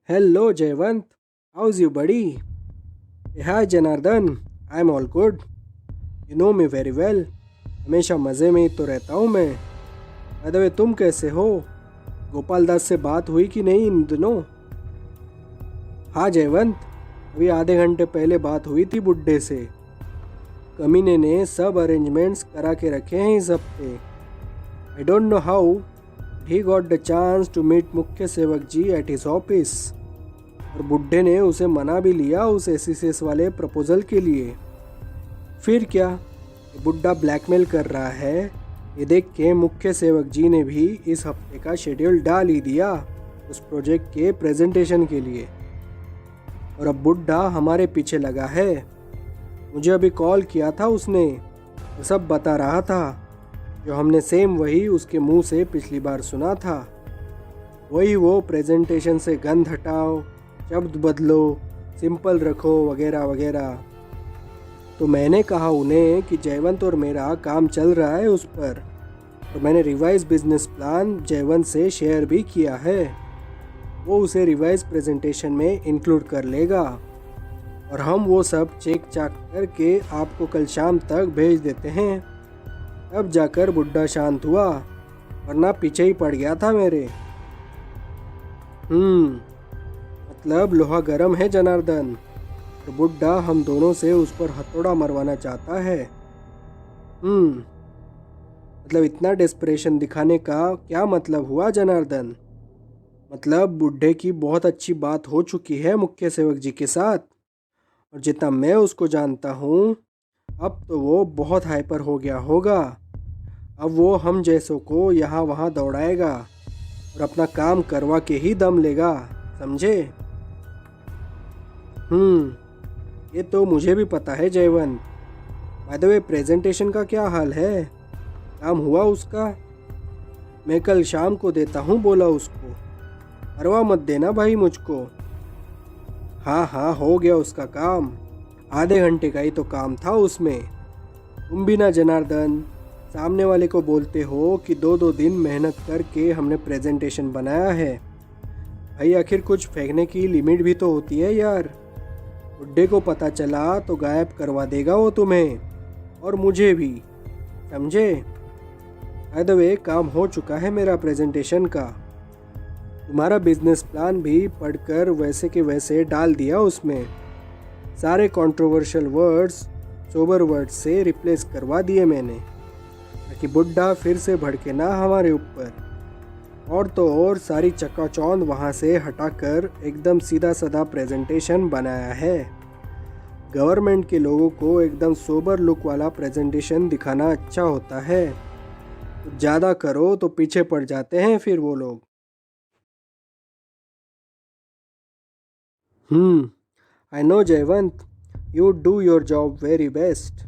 Hello Jayvant, how's you buddy? Hey, hi Janardhan, I'm all good. You know me very well. हमेशा मज़े में ही तो रहता हूँ मैं. By the way, तुम कैसे हो? गोपाल दास से बात हुई कि नहीं इन दिनों? हाँ जयवंत, अभी आधे घंटे पहले बात हुई थी बुड्ढे से. कमीने ने सब अरेंजमेंट्स करा के रखे हैं इस हफ्ते. I don't know how he got the chance to meet मुख्य सेवक जी एट हिज ऑफिस. और बुड्ढे ने उसे मना भी लिया उस एसईसीएस वाले प्रपोजल के लिए. फिर क्या, ये बुड्ढा ब्लैकमेल कर रहा है, ये देख के मुख्य सेवक जी ने भी इस हफ्ते का शेड्यूल डाल ही दिया उस प्रोजेक्ट के प्रेजेंटेशन के लिए. और अब बुड्ढा हमारे पीछे लगा है. मुझे अभी कॉल किया था उसने, वो सब बता रहा था जो हमने सेम वही उसके मुंह से पिछली बार सुना था. वही वो प्रेजेंटेशन से गंध हटाओ, शब्द बदलो, सिंपल रखो वगैरह वगैरह. तो मैंने कहा उन्हें कि जयवंत और मेरा काम चल रहा है उस पर, और मैंने रिवाइज बिजनेस प्लान जयवंत से शेयर भी किया है. वो उसे रिवाइज प्रेजेंटेशन में इंक्लूड कर लेगा और हम वो सब चेक चाक करके आपको कल शाम तक भेज देते हैं. तब जाकर बुड्ढा शांत हुआ, वरना पीछे ही पड़ गया था मेरे. मतलब लोहा गर्म है जनार्दन. तो बुड्ढा हम दोनों से उस पर हथौड़ा मरवाना चाहता है. मतलब इतना डेस्परेशन दिखाने का क्या मतलब हुआ जनार्दन? मतलब बुड्ढे की बहुत अच्छी बात हो चुकी है मुख्य सेवक जी के साथ, और जितना मैं उसको जानता हूँ अब तो वो बहुत हाइपर हो गया होगा. अब वो हम जैसों को यहाँ वहाँ दौड़ाएगा और अपना काम करवा के ही दम लेगा, समझे? ये तो मुझे भी पता है जयवंत. बाय द वे, प्रेजेंटेशन का क्या हाल है? काम हुआ उसका? मैं कल शाम को देता हूँ बोला उसको. परवाह मत देना भाई मुझको. हाँ हाँ, हो गया उसका काम. आधे घंटे का ही तो काम था उसमें. तुम भी ना जनार्दन सामने वाले को बोलते हो कि 2-2 दिन मेहनत करके हमने प्रेजेंटेशन बनाया है. भाई आखिर कुछ फेंकने की लिमिट भी तो होती है यार. बुड्ढे को पता चला तो गायब करवा देगा वो तुम्हें और मुझे भी, समझे? बाय द वे, काम हो चुका है मेरा प्रेजेंटेशन का. तुम्हारा बिजनेस प्लान भी पढ़कर वैसे के वैसे डाल दिया उसमें. सारे कंट्रोवर्शियल वर्ड्स सोबर वर्ड्स से रिप्लेस करवा दिए मैंने, ताकि बुड्ढा फिर से भड़के ना हमारे ऊपर. और तो और सारी चकाचौंध वहाँ से हटाकर एकदम सीधा साधा प्रेजेंटेशन बनाया है. गवर्नमेंट के लोगों को एकदम सोबर लुक वाला प्रेजेंटेशन दिखाना अच्छा होता है. ज़्यादा करो तो पीछे पड़ जाते हैं फिर वो लोग. I know Jaywant, you do your job very best.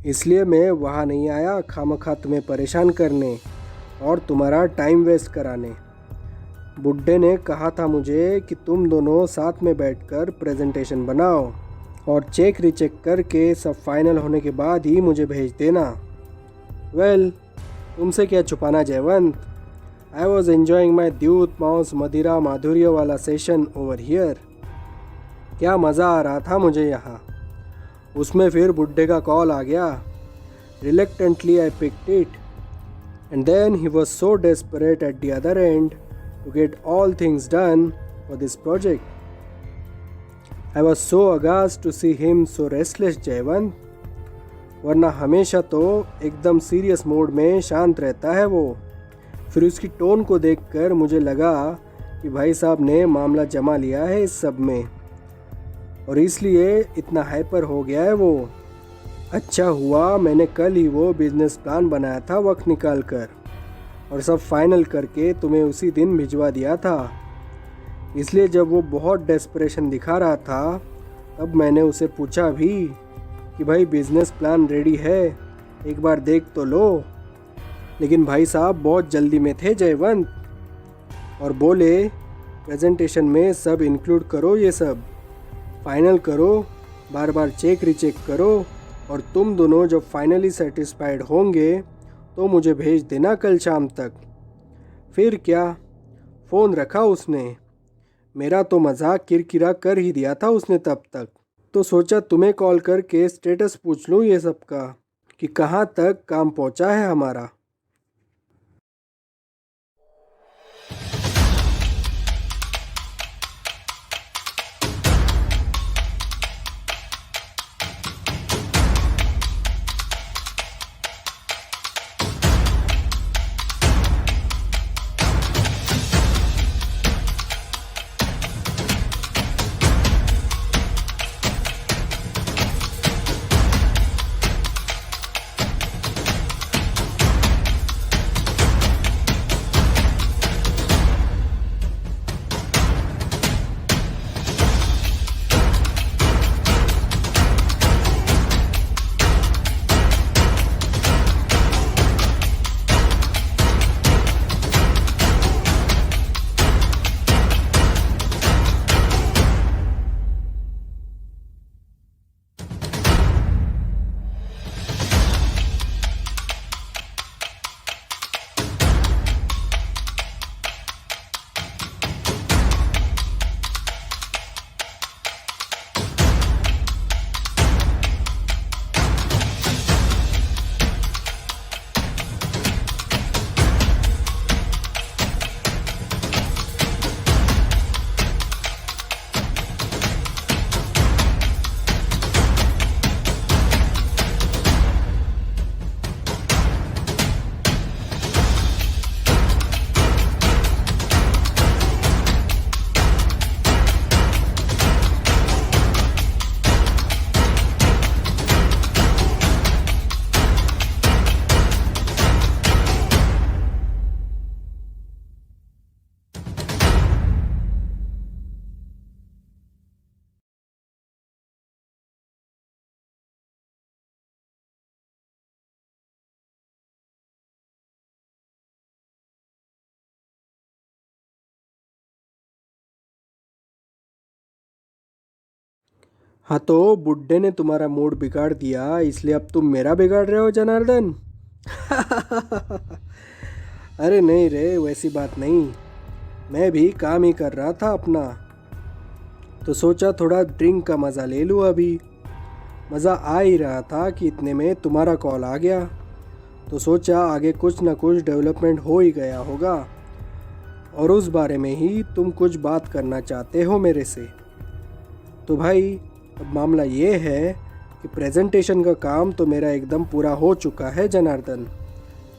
इसलिए मैं वहाँ नहीं आया खामखा तुम्हें परेशान करने और तुम्हारा टाइम वेस्ट कराने. बुड्ढे ने कहा था मुझे कि तुम दोनों साथ में बैठकर प्रेजेंटेशन बनाओ और चेक रीचेक करके सब फाइनल होने के बाद ही मुझे भेज देना. वेल, तुमसे क्या छुपाना Jaywant. I was enjoying my द्यूत माउस मदिरा माधुर्य वाला सेशन ओवर हियर. क्या मज़ा आ रहा था मुझे यहाँ. उसमें फिर बुड्ढे का कॉल आ गया. Reluctantly I picked it. And then he was so desperate at the other end to get all things done for this project. I was so aghast to see him so restless जयवंत. वरना हमेशा तो एकदम serious mode में शांत रहता है वो. फिर उसकी टोन को देखकर मुझे लगा कि भाई साहब ने मामला जमा लिया है इस सब में, और इसलिए इतना हाइपर हो गया है वो. अच्छा हुआ मैंने कल ही वो बिजनेस प्लान बनाया था वक्त निकाल कर, और सब फाइनल करके तुम्हें उसी दिन भिजवा दिया था. इसलिए जब वो बहुत डेस्परेशन दिखा रहा था तब मैंने उसे पूछा भी कि भाई बिजनेस प्लान रेडी है, एक बार देख तो लो. लेकिन भाई साहब बहुत जल्दी में थे जयवंत, और बोले प्रेजेंटेशन में सब इंक्लूड करो, ये सब फाइनल करो, बार बार चेक रीचेक करो, और तुम दोनों जब फाइनली सेटिस्फाइड होंगे तो मुझे भेज देना कल शाम तक. फिर क्या, फ़ोन रखा उसने. मेरा तो मजाक किरकिरा कर ही दिया था उसने तब तक। तो सोचा तुम्हें कॉल करके स्टेटस पूछ लूँ ये सब का, कि कहाँ तक काम पहुँचा है हमारा। हाँ तो बुड्ढे ने तुम्हारा मूड बिगाड़ दिया, इसलिए अब तुम मेरा बिगाड़ रहे हो जनार्दन। अरे नहीं रे, वैसी बात नहीं। मैं भी काम ही कर रहा था अपना, तो सोचा थोड़ा ड्रिंक का मज़ा ले लूँ अभी। मज़ा आ ही रहा था कि इतने में तुम्हारा कॉल आ गया, तो सोचा आगे कुछ ना कुछ डेवलपमेंट हो ही गया होगा और उस बारे में ही तुम कुछ बात करना चाहते हो मेरे से। तो भाई अब मामला ये है कि प्रेजेंटेशन का काम तो मेरा एकदम पूरा हो चुका है जनार्दन।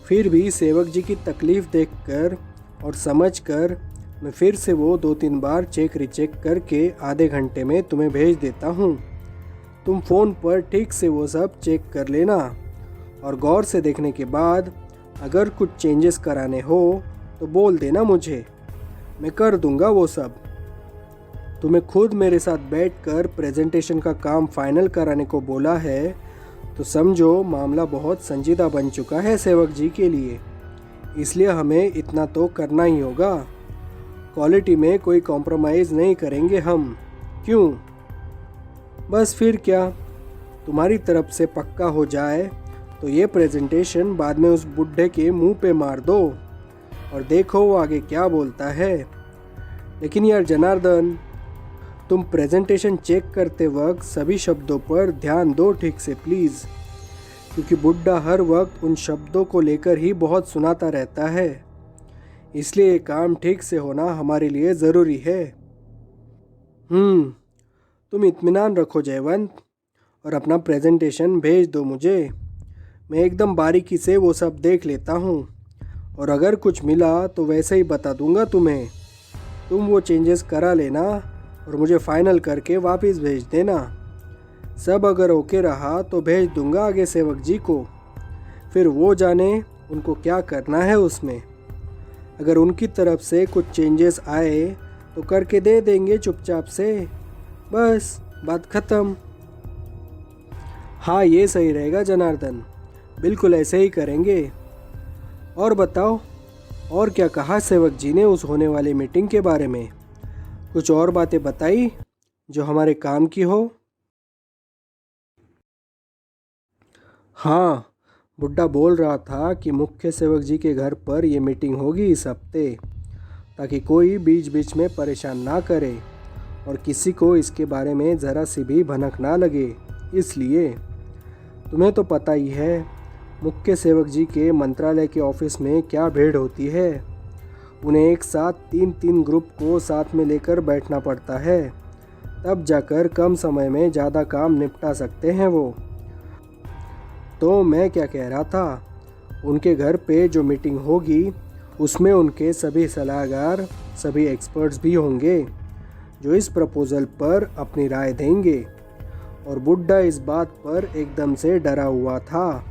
फिर भी सेवक जी की तकलीफ़ देखकर और समझकर मैं फिर से वो 2-3 बार चेक रिचेक करके आधे घंटे में तुम्हें भेज देता हूँ। तुम फ़ोन पर ठीक से वो सब चेक कर लेना और गौर से देखने के बाद अगर कुछ चेंजेस कराने हो तो बोल देना मुझे, मैं कर दूंगा वो सब। तुम्हें खुद मेरे साथ बैठकर प्रेजेंटेशन का काम फाइनल कराने को बोला है, तो समझो मामला बहुत संजीदा बन चुका है सेवक जी के लिए। इसलिए हमें इतना तो करना ही होगा। क्वालिटी में कोई कॉम्प्रोमाइज़ नहीं करेंगे हम। क्यों? बस फिर क्या, तुम्हारी तरफ से पक्का हो जाए तो ये प्रेजेंटेशन बाद में उस बुड्ढे के मुंह पे मार दो और देखो वो आगे क्या बोलता है। लेकिन यार जनार्दन, तुम प्रेजेंटेशन चेक करते वक्त सभी शब्दों पर ध्यान दो ठीक से प्लीज़, क्योंकि बुड्ढा हर वक्त उन शब्दों को लेकर ही बहुत सुनाता रहता है। इसलिए ये काम ठीक से होना हमारे लिए ज़रूरी है। तुम इत्मीनान रखो जयवंत और अपना प्रेजेंटेशन भेज दो मुझे। मैं एकदम बारीकी से वो सब देख लेता हूँ और अगर कुछ मिला तो वैसे ही बता दूंगा तुम्हें। तुम वो चेंजेस करा लेना और मुझे फाइनल करके वापस भेज देना। सब अगर ओके रहा तो भेज दूंगा आगे सेवक जी को, फिर वो जाने उनको क्या करना है उसमें। अगर उनकी तरफ से कुछ चेंजेस आए तो करके दे देंगे चुपचाप से, बस बात ख़त्म। हाँ ये सही रहेगा जनार्दन, बिल्कुल ऐसे ही करेंगे। और बताओ, और क्या कहा सेवक जी ने उस होने वाली मीटिंग के बारे में? कुछ और बातें बताई जो हमारे काम की हो? हाँ, बुड्ढा बोल रहा था कि मुख्य सेवक जी के घर पर ये मीटिंग होगी इस हफ्ते, ताकि कोई बीच बीच में परेशान ना करे और किसी को इसके बारे में ज़रा सी भी भनक ना लगे। इसलिए तुम्हें तो पता ही है मुख्य सेवक जी के मंत्रालय के ऑफिस में क्या भीड़ होती है। उन्हें एक साथ 3-3 ग्रुप को साथ में लेकर बैठना पड़ता है, तब जाकर कम समय में ज़्यादा काम निपटा सकते हैं वो। तो मैं क्या कह रहा था, उनके घर पे जो मीटिंग होगी उसमें उनके सभी सलाहकार, सभी एक्सपर्ट्स भी होंगे जो इस प्रपोज़ल पर अपनी राय देंगे। और बुड्ढा इस बात पर एकदम से डरा हुआ था,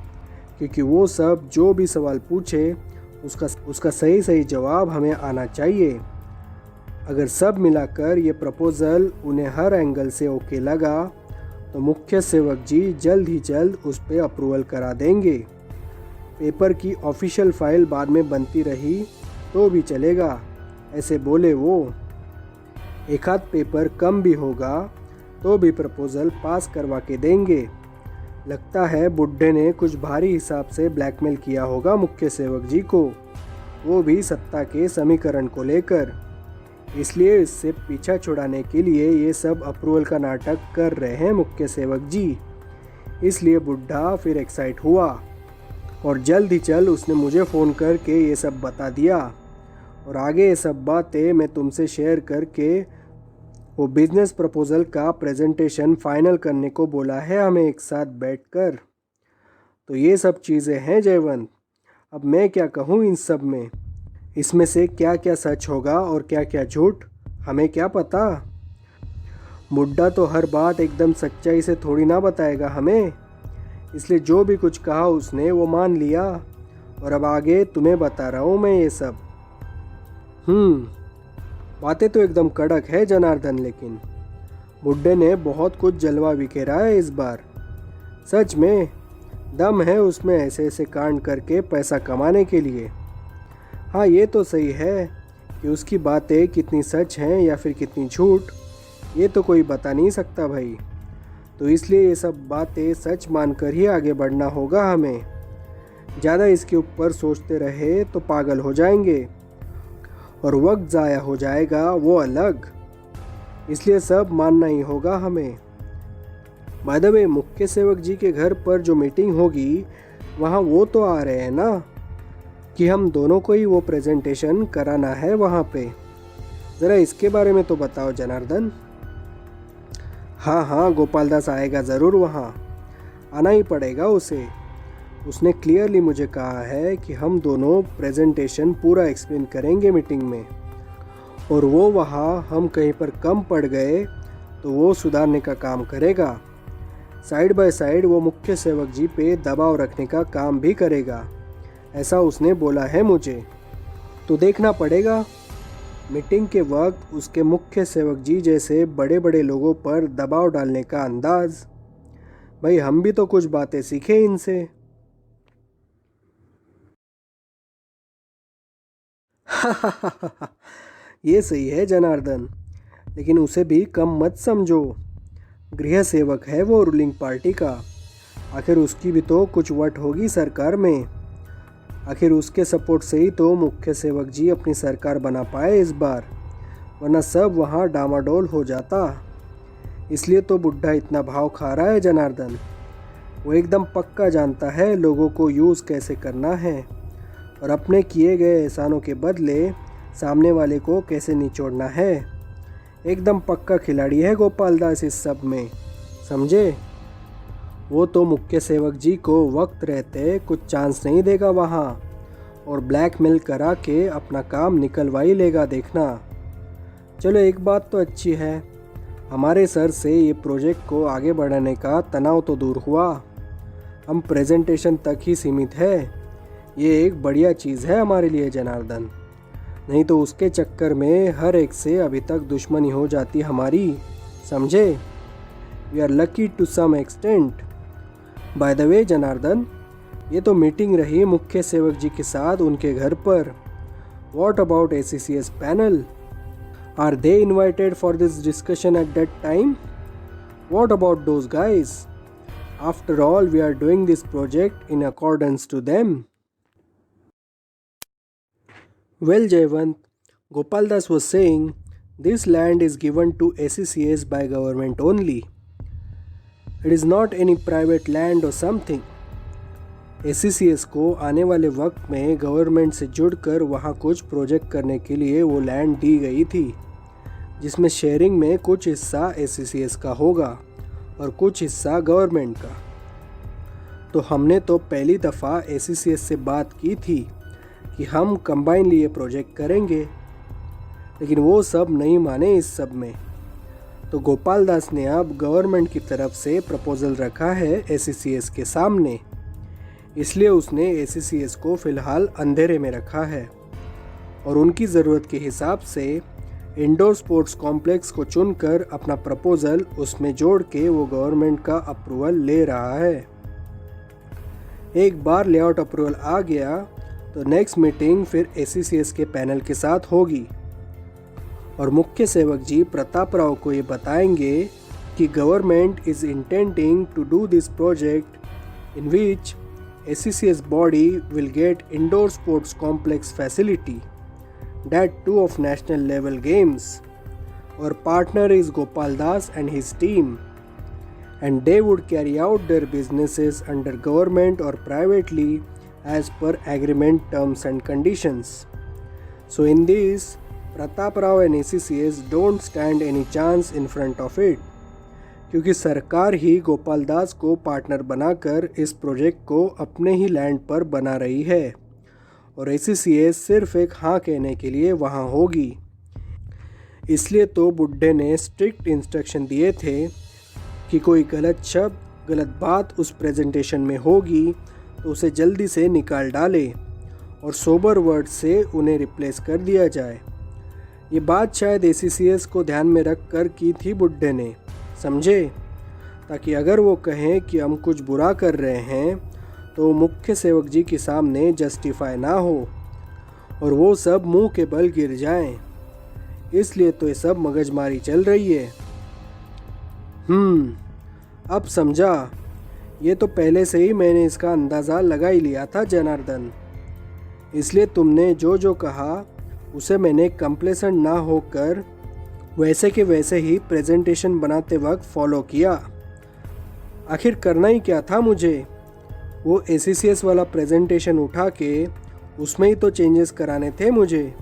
क्योंकि वो सब जो भी सवाल पूछे उसका सही सही जवाब हमें आना चाहिए। अगर सब मिलाकर ये प्रपोज़ल उन्हें हर एंगल से ओके लगा तो मुख्य सेवक जी जल्द ही जल्द उस पर अप्रूवल करा देंगे। पेपर की ऑफिशियल फाइल बाद में बनती रही तो भी चलेगा, ऐसे बोले वो। एक आध पेपर कम भी होगा तो भी प्रपोज़ल पास करवा के देंगे। लगता है बुड्ढे ने कुछ भारी हिसाब से ब्लैकमेल किया होगा मुख्य सेवक जी को, वो भी सत्ता के समीकरण को लेकर। इसलिए इससे पीछा छुड़ाने के लिए ये सब अप्रूवल का नाटक कर रहे हैं मुख्य सेवक जी। इसलिए बुड्ढा फिर एक्साइट हुआ और जल्द ही जल्द उसने मुझे फ़ोन करके ये सब बता दिया। और आगे ये सब बातें मैं तुमसे शेयर करके वो बिज़नेस प्रपोज़ल का प्रेजेंटेशन फाइनल करने को बोला है हमें एक साथ बैठकर। तो ये सब चीज़ें हैं जयवंत। अब मैं क्या कहूँ इन सब में, इसमें से क्या क्या सच होगा और क्या क्या झूठ, हमें क्या पता। बुड्ढा तो हर बात एकदम सच्चाई से थोड़ी ना बताएगा हमें, इसलिए जो भी कुछ कहा उसने वो मान लिया। और अब आगे तुम्हें बता रहा हूँ मैं ये सब। बातें तो एकदम कड़क है जनार्दन, लेकिन बुड्ढे ने बहुत कुछ जलवा बिखेरा है इस बार। सच में दम है उसमें ऐसे ऐसे कांड करके पैसा कमाने के लिए। हाँ, ये तो सही है कि उसकी बातें कितनी सच हैं या फिर कितनी झूठ, ये तो कोई बता नहीं सकता भाई। तो इसलिए ये सब बातें सच मानकर ही आगे बढ़ना होगा हमें। ज़्यादा इसके ऊपर सोचते रहे तो पागल हो जाएंगे और वक्त ज़ाया हो जाएगा वो अलग। इसलिए सब मानना ही होगा हमें। बाय द वे, मुख्य सेवक जी के घर पर जो मीटिंग होगी वहाँ वो तो आ रहे हैं ना, कि हम दोनों को ही वो प्रेजेंटेशन कराना है वहाँ पे। ज़रा इसके बारे में तो बताओ जनार्दन। हाँ, गोपाल दास आएगा ज़रूर, वहाँ आना ही पड़ेगा उसे। उसने क्लियरली मुझे कहा है कि हम दोनों प्रेजेंटेशन पूरा एक्सप्लेन करेंगे मीटिंग में, और वो वहाँ हम कहीं पर कम पड़ गए तो वो सुधारने का काम करेगा। साइड बाय साइड वो मुख्य सेवक जी पे दबाव रखने का काम भी करेगा, ऐसा उसने बोला है मुझे। तो देखना पड़ेगा मीटिंग के वक्त उसके मुख्य सेवक जी जैसे बड़े बड़े लोगों पर दबाव डालने का अंदाज। भाई हम भी तो कुछ बातें सीखे इनसे। ये सही है जनार्दन, लेकिन उसे भी कम मत समझो। गृह सेवक है वो रूलिंग पार्टी का, आखिर उसकी भी तो कुछ वट होगी सरकार में। आखिर उसके सपोर्ट से ही तो मुख्य सेवक जी अपनी सरकार बना पाए इस बार, वरना सब वहाँ डामाडोल हो जाता। इसलिए तो बुड्ढा इतना भाव खा रहा है जनार्दन। वो एकदम पक्का जानता है लोगों को यूज़ कैसे करना है और अपने किए गए एहसानों के बदले सामने वाले को कैसे निचोड़ना है। एकदम पक्का खिलाड़ी है गोपाल दास इस सब में, समझे। वो तो मुख्य सेवक जी को वक्त रहते कुछ चांस नहीं देगा वहाँ, और ब्लैकमेल करा के अपना काम निकलवा ही लेगा, देखना। चलो एक बात तो अच्छी है, हमारे सर से ये प्रोजेक्ट को आगे बढ़ाने का तनाव तो दूर हुआ। हम प्रेजेंटेशन तक ही सीमित है, ये एक बढ़िया चीज़ है हमारे लिए जनार्दन। नहीं तो उसके चक्कर में हर एक से अभी तक दुश्मनी हो जाती हमारी, समझे। We are lucky to some extent. By the way Janardan, ये तो मीटिंग रही मुख्य सेवक जी के साथ उनके घर पर। What about ACCS panel? Are they invited for this discussion at that time? What about those guys? After all we are doing this project in accordance to them. Well Jaywant, Gopal Das was saying, this land is given to SCCS by government only. It is not any private land or something. SCCS को आने वाले वक्त में government से जुड़कर वहाँ कुछ project करने के लिए वो लैंड दी गई थी, जिसमें शेयरिंग में कुछ हिस्सा SCCS का होगा और कुछ हिस्सा गवर्नमेंट का। तो हमने तो पहली दफ़ा SCCS से बात की थी कि हम कंबाइनली ये प्रोजेक्ट करेंगे, लेकिन वो सब नहीं माने इस सब में। तो गोपाल दास ने अब गवर्नमेंट की तरफ से प्रपोज़ल रखा है SCCS के सामने, इसलिए उसने SCCS को फ़िलहाल अंधेरे में रखा है और उनकी ज़रूरत के हिसाब से इंडोर स्पोर्ट्स कॉम्प्लेक्स को चुनकर अपना प्रपोज़ल उसमें जोड़ के वो गवर्नमेंट का अप्रूवल ले रहा है। एक बार लेआउट अप्रूवल आ गया तो नेक्स्ट मीटिंग फिर SCCS के पैनल के साथ होगी और मुख्य सेवक जी प्रताप राव को ये बताएंगे कि government is intending to do this project in which SCCS body will get indoor sports complex facility, that too of national level games. Our partner is Gopal Das and his team, and they would carry out their businesses under government or privately as per agreement terms and conditions. So in this, Pratap Rao and SCCS don't stand any chance in front of it, क्योंकि सरकार ही गोपाल दास को partner बनाकर इस project को अपने ही land पर बना रही है और SCCS सिर्फ एक हाँ कहने के लिए वहाँ होगी। इसलिए तो बुड्ढे ने स्ट्रिक्ट इंस्ट्रक्शन दिए थे कि कोई गलत शब्द, गलत बात उस प्रेजेंटेशन में होगी तो उसे जल्दी से निकाल डाले और सोबर वर्ड से उन्हें रिप्लेस कर दिया जाए। ये बात शायद SCCS को ध्यान में रख कर की थी बुड्ढे ने, समझे, ताकि अगर वो कहें कि हम कुछ बुरा कर रहे हैं तो मुख्य सेवक जी के सामने जस्टिफाई ना हो और वो सब मुंह के बल गिर जाएं। इसलिए तो ये सब मगजमारी चल रही है। अब समझा। ये तो पहले से ही मैंने इसका अंदाज़ा लगा ही लिया था जनार्दन। इसलिए तुमने जो जो कहा उसे मैंने कंप्लेसेंट ना होकर वैसे के वैसे ही प्रेजेंटेशन बनाते वक्त फॉलो किया। आखिर करना ही क्या था मुझे, वो SCCS वाला प्रेजेंटेशन उठा के उसमें ही तो चेंजेस कराने थे मुझे,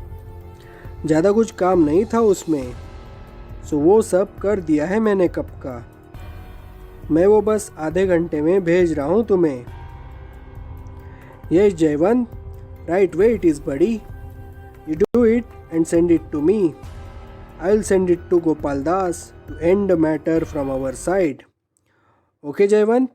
ज़्यादा कुछ काम नहीं था उसमें। सो वो सब कर दिया है मैंने कब का। मैं वो बस आधे घंटे में भेज रहा हूँ तुम्हें। Yes Jaywant, right way it is buddy, you do it and send it to me. I'll send it to Gopal Das to end the matter from our side. Okay, Jayvant?